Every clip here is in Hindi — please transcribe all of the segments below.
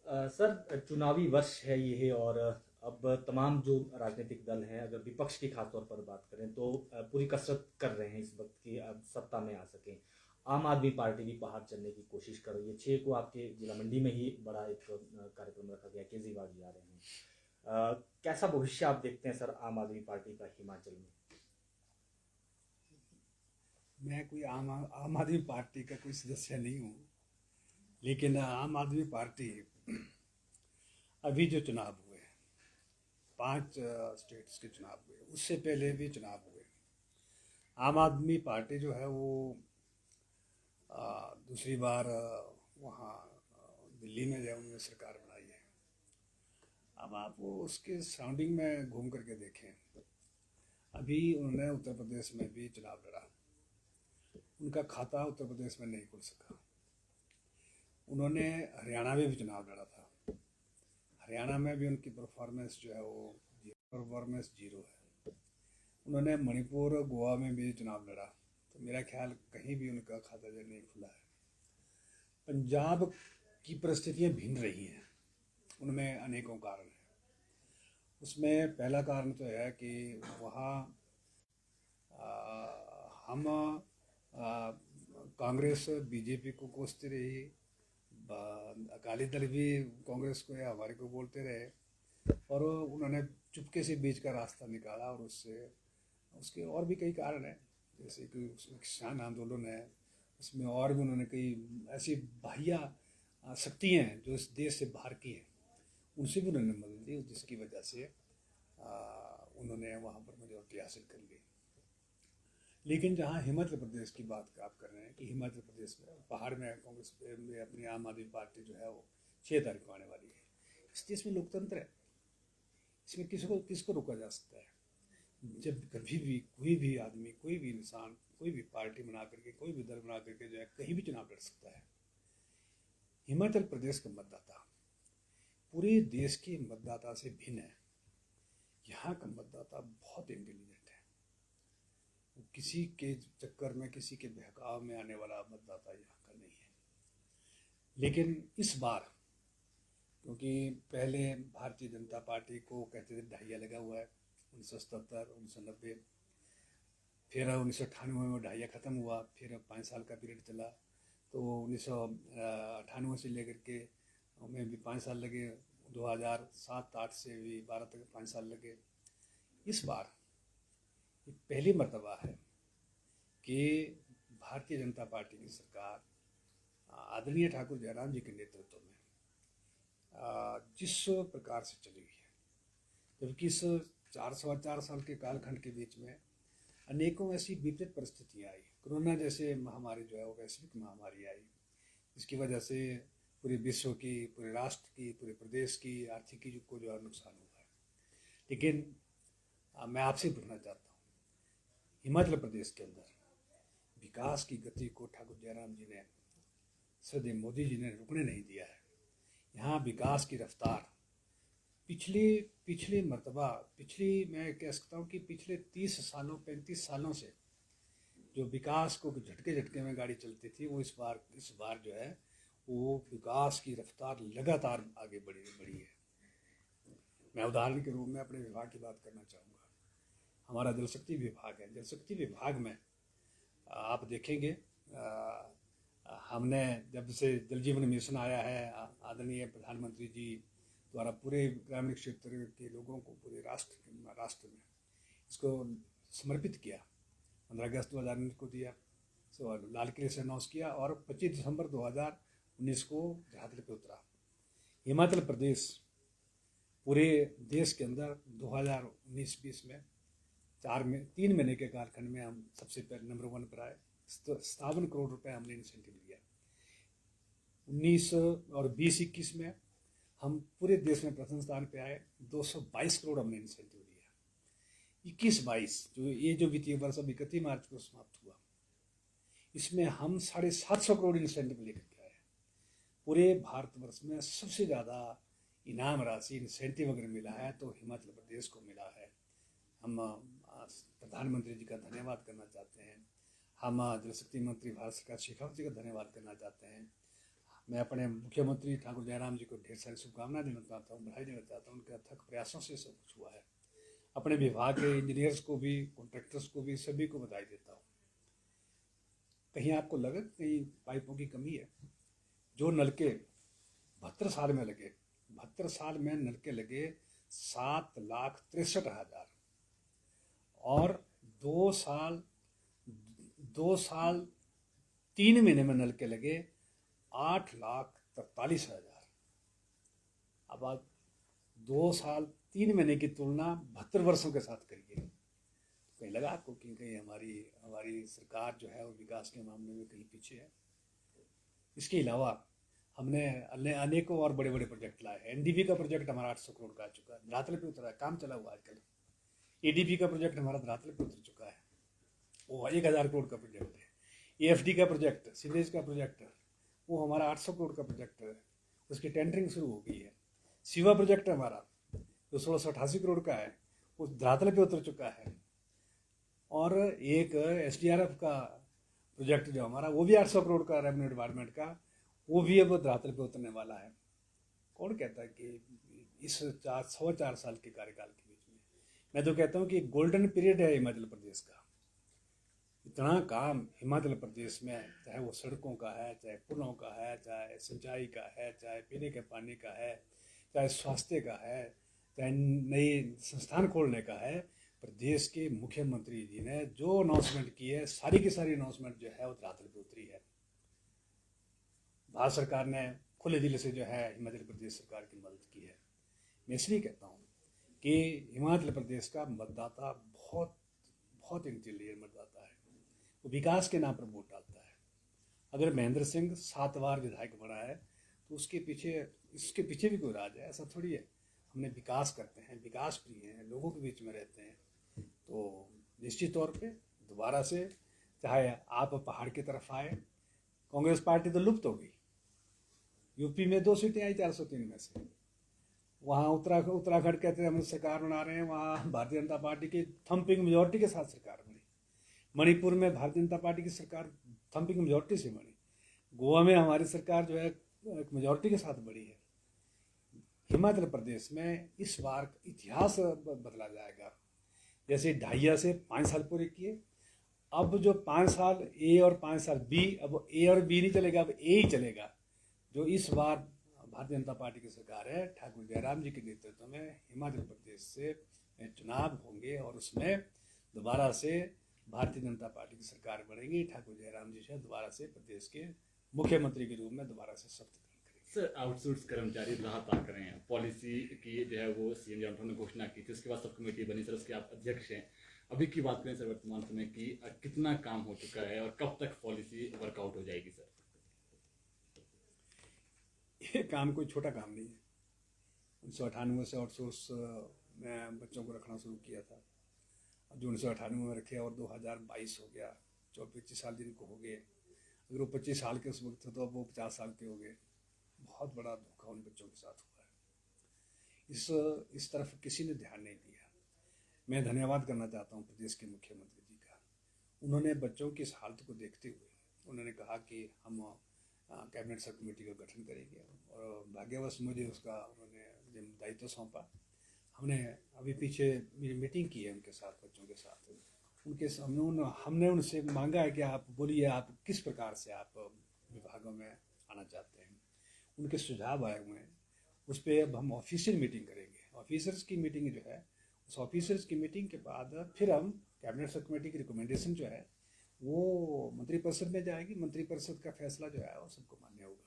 सर, चुनावी वर्ष है ये और अब तमाम जो राजनीतिक दल हैं, अगर विपक्ष की खास तौर पर बात करें तो पूरी कसरत कर रहे हैं इस वक्त की अब सत्ता में आ सकें। आम आदमी पार्टी भी पहाड़ चढ़ने की कोशिश कर रही है। 6 को आपके जिला मंडी में ही बड़ा एक कार्यक्रम रखा गया, केजरीवाल जी आ रहे हैं। कैसा भविष्य आप देखते हैं सर आम आदमी पार्टी का हिमाचल में? मैं कोई आम आदमी पार्टी का कोई सदस्य नहीं हूँ। लेकिन आम आदमी पार्टी अभी जो चुनाव हुए, 5 स्टेट्स के चुनाव हुए, उससे पहले भी चुनाव हुए। आम आदमी पार्टी जो है वो दूसरी बार वहाँ दिल्ली में जो है उन्होंने सरकार बनाई है। अब आप वो उसके सराउंडिंग में घूम करके देखें। अभी उन्होंने उत्तर प्रदेश में भी चुनाव लड़ा, उनका खाता उत्तर प्रदेश में नहीं खुल सका। उन्होंने हरियाणा में भी चुनाव लड़ा था, हरियाणा में भी उनकी परफॉर्मेंस जो है वो परफॉर्मेंस जीरो है। उन्होंने मणिपुर गोवा में भी चुनाव लड़ा, तो मेरा ख्याल कहीं भी उनका खाता जो नहीं खुला है। पंजाब की परिस्थितियाँ भिन्न रही हैं, उनमें अनेकों कारण हैं। उसमें पहला कारण तो है कि वहाँ हम कांग्रेस बीजेपी को कोसती रही, अकाली दल भी कांग्रेस को या हमारे को बोलते रहे, और उन्होंने चुपके से बीच का रास्ता निकाला। और उससे उसके और भी कई कारण हैं, जैसे कि किसान आंदोलन है, उसमें और भी उन्होंने कई ऐसी बाह्य शक्तियाँ हैं जो इस देश से बाहर की हैं, उनसे भी उन्होंने मदद ली, जिसकी वजह से उन्होंने वहाँ पर मेजोरिटी हासिल कर ली। लेकिन जहाँ हिमाचल प्रदेश की बात आप कर रहे हैं कि हिमाचल प्रदेश में पहाड़ में कांग्रेस में अपनी आम आदमी पार्टी जो है वो 6 तारीख को आने वाली है। इस देश में लोकतंत्र है, इसमें किसको रोका जा सकता है? जब कभी भी कोई भी आदमी, कोई भी इंसान, कोई भी पार्टी बना करके, कोई भी दल बना करके जो है कहीं भी चुनाव लड़ सकता है। हिमाचल प्रदेश का मतदाता पूरे देश के मतदाता से भिन्न है। यहाँ का मतदाता बहुत इंटेलिजेंट है, किसी के चक्कर में, किसी के बहकाव में आने वाला मतदाता यहाँ का नहीं है। लेकिन इस बार, क्योंकि पहले भारतीय जनता पार्टी को कहते थे ढाइया लगा हुआ है, 1977, 1990, फिर 1998 में ढाइया ख़त्म हुआ, फिर 5 साल का पीरियड चला, तो 1998 से लेकर के में भी 5 साल लगे, 2007-8 से भी 12 तक 5 साल लगे। इस बार पहली मर्तबा है कि भारतीय जनता पार्टी की सरकार आदरणीय ठाकुर जयराम जी के नेतृत्व में जिस प्रकार से चली हुई है, जबकि इस 4 सवा 4 साल के कालखंड के बीच में अनेकों ऐसी विपरीत परिस्थितियाँ आई। कोरोना जैसे महामारी जो है वो वैश्विक महामारी आई, जिसकी वजह से पूरे विश्व की, पूरे राष्ट्र की, पूरे प्रदेश की आर्थिकी को जो है नुकसान हुआ है। लेकिन मैं आपसे पूछना चाहता हूँ, हिमाचल प्रदेश के अंदर विकास की गति को ठाकुर जयराम जी ने, श्रद्धेय मोदी जी ने रुकने नहीं दिया है। यहाँ विकास की रफ्तार पिछले मरतबा, मैं कह सकता हूँ कि पिछले 30 सालों 35 सालों से जो विकास को झटके में गाड़ी चलती थी, वो इस बार जो है वो विकास की रफ्तार लगातार आगे बढ़ी है। मैं उदाहरण के रूप में अपने विभाग की बात करना चाहूँगा। हमारा जल शक्ति विभाग है। जल शक्ति विभाग में आप देखेंगे, हमने जब से जल जीवन मिशन आया है, आदरणीय प्रधानमंत्री जी द्वारा पूरे ग्रामीण क्षेत्र के लोगों को, पूरे राष्ट्र में इसको समर्पित किया। 15 अगस्त 2019 को दिया, सो लाल किले से अनाउंस किया, और 25 दिसंबर 2019 को धरातल पे उतरा। हिमाचल प्रदेश पूरे देश के अंदर 2019-20 में 3 महीने के कालखंड में हम सबसे पहले नंबर 1 पर आए। 57 करोड़ रुपए हमने इंसेंटिव लिया। 19 और 20-21 में हम पूरे देश में प्रथम स्थान पे आए, 222 करोड़ हमने इंसेंटिव लिया। 21-22 जो वित्तीय वर्ष अभी 31 मार्च को समाप्त हुआ, इसमें हम 750 करोड़ इंसेंटिव लेकर के आए। पूरे भारतवर्ष में सबसे ज़्यादा इनाम राशि इंसेंटिव अगर मिला है तो हिमाचल प्रदेश को मिला है। हम प्रधानमंत्री जी का धन्यवाद करना चाहते हैं। हम जल शक्ति मंत्री भारत सरकार शेखावत जी का धन्यवाद करना चाहते हैं। मैं अपने मुख्यमंत्री ठाकुर जयराम जी को ढेर सारी शुभकामनाएं देना चाहता हूँ, बधाई देना चाहता हूँ। उनके अथक प्रयासों से सब कुछ हुआ है। अपने विभाग के इंजीनियर्स को भी, कॉन्ट्रैक्टर्स को भी, सभी को बधाई देता हूँ। कहीं आपको लगे कहीं पाइपों की कमी है? जो नलके 72 साल में लगे, 72 साल में नलके लगे 7,63,000 और 2 साल 3 महीने में नलके लगे 8,43,000। अब आप 2 साल 3 महीने की तुलना 72 वर्षों के साथ करिए, तो कहीं लगा आपको कि कहीं हमारी सरकार जो है वो विकास के मामले में कहीं पीछे है? इसके अलावा हमने अनेकों और बड़े बड़े प्रोजेक्ट लाए हैं। एनडीपी का प्रोजेक्ट हमारा 800 करोड़ का आ चुका है, धरातल पे उतरा है, काम चला हुआ आजकल। एडीपी का प्रोजेक्ट हमारा धरातल पे उतर चुका है, वो 1000 करोड़ का प्रोजेक्ट है। एएफडी का प्रोजेक्ट, सीवेज का प्रोजेक्ट, वो हमारा 800 करोड़ का प्रोजेक्ट है, उसकी टेंडरिंग शुरू हो गई है। शिवा प्रोजेक्ट हमारा जो 1688 करोड़ का है, वो धरातल पे उतर चुका है। और एक एसडीआरएफ का प्रोजेक्ट जो हमारा, वो भी 800 करोड़ का, रेवेन्यू डिपार्टमेंट का, वो भी अब धरातल पे उतरने वाला है। कौन कहता है कि इस 4 साल के कार्यकाल के बीच में, मैं तो कहता हूँ कि गोल्डन पीरियड है हिमाचल प्रदेश का। इतना काम हिमाचल प्रदेश में, चाहे वो सड़कों का है, चाहे पुलों का है, चाहे सिंचाई का है, चाहे पीने के पानी का है, चाहे स्वास्थ्य का है, चाहे नई संस्थान खोलने का है, प्रदेश के मुख्यमंत्री जी ने जो अनाउंसमेंट की है, सारी की सारी अनाउंसमेंट जो है वो धरातल पे उतरी है। भारत सरकार ने खुले दिल से जो है हिमाचल प्रदेश सरकार की मदद की है। मैं इसलिए कहता हूँ कि हिमाचल प्रदेश का मतदाता बहुत बहुत इंटेलिजेंट मतदाता है, वो विकास के नाम पर वोट डालता है। अगर महेंद्र सिंह 7 बार विधायक बना है तो उसके पीछे भी कोई राज है? ऐसा थोड़ी है। हमने विकास करते हैं, विकास प्रिय हैं, लोगों के बीच में रहते हैं, तो निश्चित तौर पे दोबारा से, चाहे आप पहाड़ की तरफ आए, कांग्रेस पार्टी तो लुप्त हो गई, यूपी में 2 सीटें आई 403 में से। वहाँ उत्तराखंड कहते हैं हम सरकार बना रहे हैं, वहाँ भारतीय जनता पार्टी की थम्पिंग मेजोरिटी के साथ सरकार बनी। मणिपुर में भारतीय जनता पार्टी की सरकार थम्पिंग मेजोरिटी से बनी। गोवा में हमारी सरकार जो है एक मेजोरिटी के साथ बड़ी है। हिमाचल प्रदेश में इस बार इतिहास बदला जाएगा। जैसे 2.5 से 5 साल पूरे किए, अब जो 5 साल ए और 5 साल बी, अब ए और बी नहीं चलेगा, अब ए ही चलेगा। जो इस बार भारतीय जनता पार्टी की सरकार है, ठाकुर जयराम जी के नेतृत्व में हिमाचल प्रदेश से चुनाव होंगे और उसमें दोबारा से भारतीय जनता पार्टी की सरकार बनेगी। ठाकुर जयराम जी से दोबारा से प्रदेश के मुख्यमंत्री के रूप में दोबारा से शपथ ग्रहण करेंगे। सर, आउटसोर्स कर्मचारी राहत आ रहे हैं, पॉलिसी की जो है वो सीएम जॉनसन ने घोषणा की थी, उसके बाद सब कमेटी बनी, सर उसके आप अध्यक्ष हैं। अभी की बात करें सर, वर्तमान समय की कितना काम हो चुका है और कब तक पॉलिसी वर्कआउट हो जाएगी सर? ये काम कोई छोटा काम नहीं है। 1998 से आउटसोर्स में बच्चों को रखना शुरू किया था, जो 1998 में रखे और 2022 हो गया, 24-25 साल जिनको हो गए। अगर वो 25 साल के उस वक्त थे तो अब वो 50 साल के हो गए। बहुत बड़ा धोखा उन बच्चों के साथ हुआ है। इस तरफ किसी ने ध्यान नहीं दिया। मैं धन्यवाद करना चाहता हूँ प्रदेश के मुख्यमंत्री जी का। उन्होंने बच्चों की इस हालत को देखते हुए उन्होंने कहा कि हम कैबिनेट सब कमेटी का गठन करेंगे, और भाग्यवश मुझे उसका उन्होंने दायित्व सौंपा। हमने अभी पीछे मीटिंग की है उनके साथ, बच्चों के साथ। हमने उनसे मांगा है कि आप बोलिए, आप किस प्रकार से आप विभागों में आना चाहते हैं। उनके सुझाव आए हुए हैं, उस पर अब हम ऑफिशियल मीटिंग करेंगे। ऑफिसर्स की मीटिंग जो है, उस ऑफिसर्स की मीटिंग के बाद फिर हम कैबिनेट सब कमेटी की रिकमेंडेशन जो है वो मंत्रिपरिषद में जाएगी। मंत्रिपरिषद का फैसला जो है वो सबको मान्य होगा।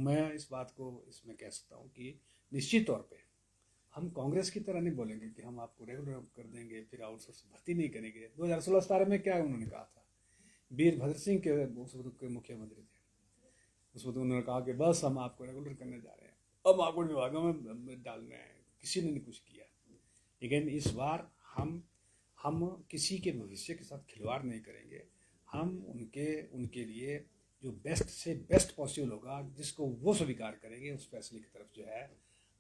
मैं इस बात को इसमें कह सकता हूँ कि निश्चित तौर पे हम कांग्रेस की तरह नहीं बोलेंगे कि हम आपको रेगुलर कर देंगे, फिर आउटसोर्स भर्ती नहीं करेंगे। 2016-17 में क्या उन्होंने कहा था, वीरभद्र सिंह के उस वक्त के मुख्यमंत्री थे, उस वक्त उन्होंने कहा कि बस हम आपको रेगुलर करने जा रहे हैं, अब आपको विभागों में डालने हैं। किसी ने नहीं कुछ किया। लेकिन इस बार हम किसी के भविष्य के साथ खिलवाड़ नहीं करेंगे। हम उनके लिए जो बेस्ट से बेस्ट पॉसिबल होगा, जिसको वो स्वीकार करेंगे, उस फैसले की तरफ जो है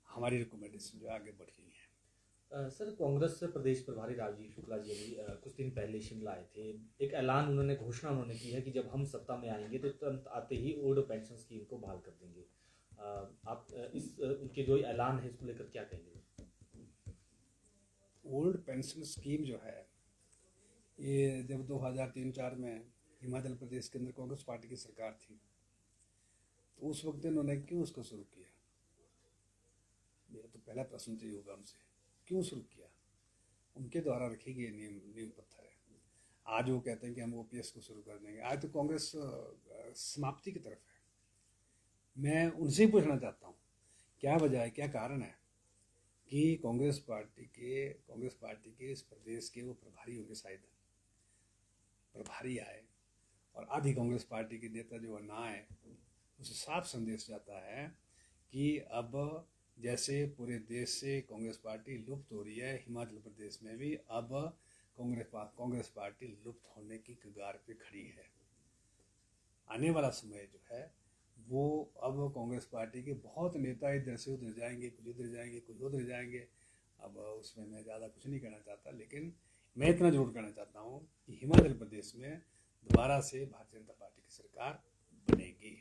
हमारी रिकमेंडेशन जो आगे बढ़ रही है। सर, कांग्रेस से प्रदेश प्रभारी राजीव शुक्ला जी अभी कुछ दिन पहले शिमला आए थे। एक ऐलान उन्होंने घोषणा उन्होंने की है कि जब हम सत्ता में आएंगे तो तुरंत आते ही ओल्ड पेंशन स्कीम को बहाल कर देंगे। आप उनके जो ऐलान है इसको लेकर क्या कहेंगे? ओल्ड पेंशन स्कीम जो है, ये जब 2003-04 में हिमाचल प्रदेश के अंदर कांग्रेस पार्टी की सरकार थी, तो उस वक्त इन्होंने क्यों उसको शुरू किया? मेरा तो पहला प्रश्न तो ये होगा उनसे, क्यों शुरू किया? उनके द्वारा रखी गई नींव पत्थर है। आज वो कहते हैं कि हम ओपीएस को शुरू कर देंगे। आज तो कांग्रेस समाप्ति की तरफ है। मैं उनसे ही पूछना चाहता हूँ, क्या वजह है, क्या कारण है कि कांग्रेस पार्टी के इस प्रदेश के वो प्रभारी होंगे, शायद प्रभारी आए और आधी कांग्रेस पार्टी के नेता जो ना आए, उसे साफ संदेश जाता है कि अब जैसे पूरे देश से कांग्रेस पार्टी लुप्त हो रही है, हिमाचल प्रदेश में भी अब कांग्रेस पार्टी लुप्त होने की कगार पे खड़ी है। आने वाला समय जो है वो अब कांग्रेस पार्टी के बहुत नेता इधर से उधर जाएंगे, कुछ इधर जाएंगे, कुछ उधर जाएंगे। अब उसमें मैं ज़्यादा कुछ नहीं कहना चाहता, लेकिन मैं इतना जरूर कहना चाहता हूँ कि हिमाचल प्रदेश में दोबारा से भारतीय जनता पार्टी की सरकार बनेगी।